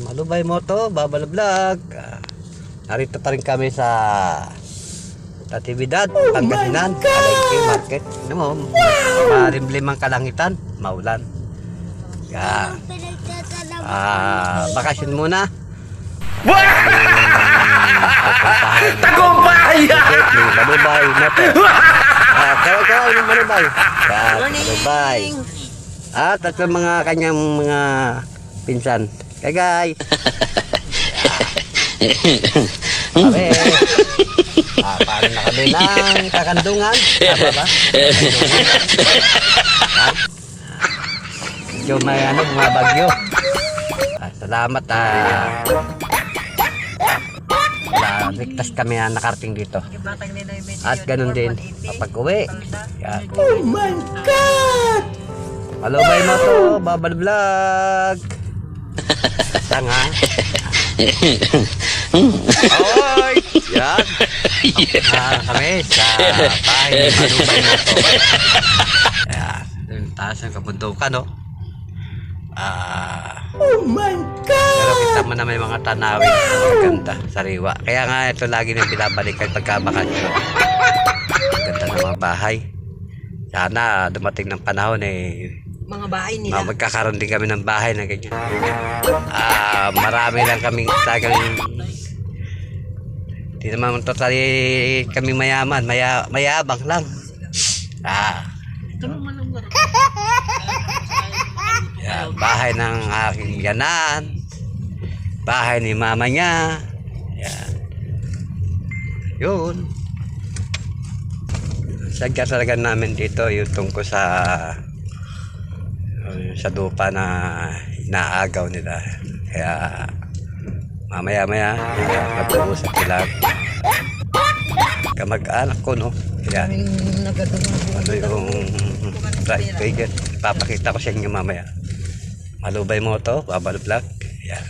Malubay Moto, Babal Vlog. Narito pa rin kami sa Natividad, Pangasinan, Palengke Market. Ano mo, marimlim ang kalangitan, maulan. Yan. Bakasyon muna. Tagumpay! Malubay Moto. Kaway ng Malubay. Yan, Malubay. At ang mga kanyang mga pinsan. Hey guys. Kami. Paano na kami ng kakandungan? Tama ba? Medyo may mga bagyo. Salamat ligtas kami nakarating dito. At ganun din kapag uwi. Yan. Oh my God! Malubay Moto, Babal Vlog. Tanga. Oy! Yan. Kami sa bahay ni Malubay Moto. Yan. Yung taas ng kabundukan, no? Oh my God! Pero kita mo na may mga tanawin na maganda, sariwa. Kaya nga ito lagi nang binabalikan pagkabakasyon. Ganda ng mga bahay. Sana dumating ng panahon mga bahay nila. Magkakaroon din kami ng bahay na ganyan. Marami lang kami talagang hindi naman totally kami mayaman, mayabang lang. Yan, bahay ng aking yanan, bahay ni mama niya. Yan. Yun. Sadya talaga namin dito yung tungkol sa lupa na inaagaw nila. Kaya mamaya-maya mag-uusap sila. Kamag-anak ko, no? Kaya ano yung right, papakita ko sa inyo mamaya. Malubay Moto, Babal Vlog. Yan.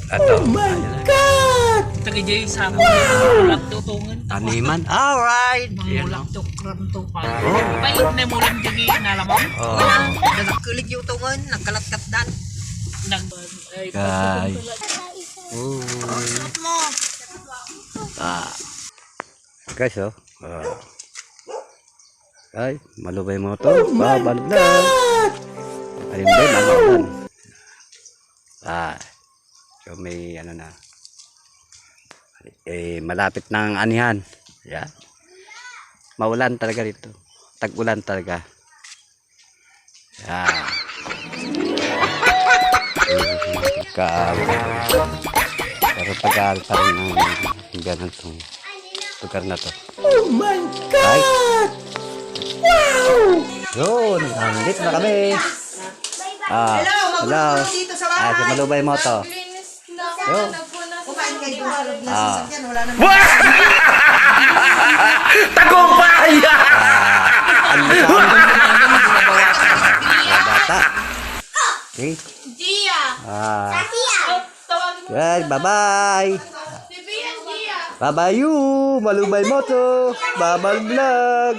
Oh my God! Tagay sa mulak tutungan. Taniman. Alright. Mulak to kram to pa. Pait na mulam digi nalamang. Oh. Nagkulig yung tungan, nagkalatkat dan. Guys. Guys, oh. Ay, Malubay Moto, Babal Vlog. Ayun din, maulan. So may ano na. Malapit ng anihan. Yan. Maulan talaga dito. Tag-ulan talaga. Yan. Pero tagal pa rin ng ganun itong lugar na to. Oh my God! Wow! Yun, nandito na kami. Hello. Si Malubay Moto. Yun. Tagumpay! Ano sa bata? Okay. Okay, bye-bye. Bye-bye you, Malubay Moto, Babal Vlog.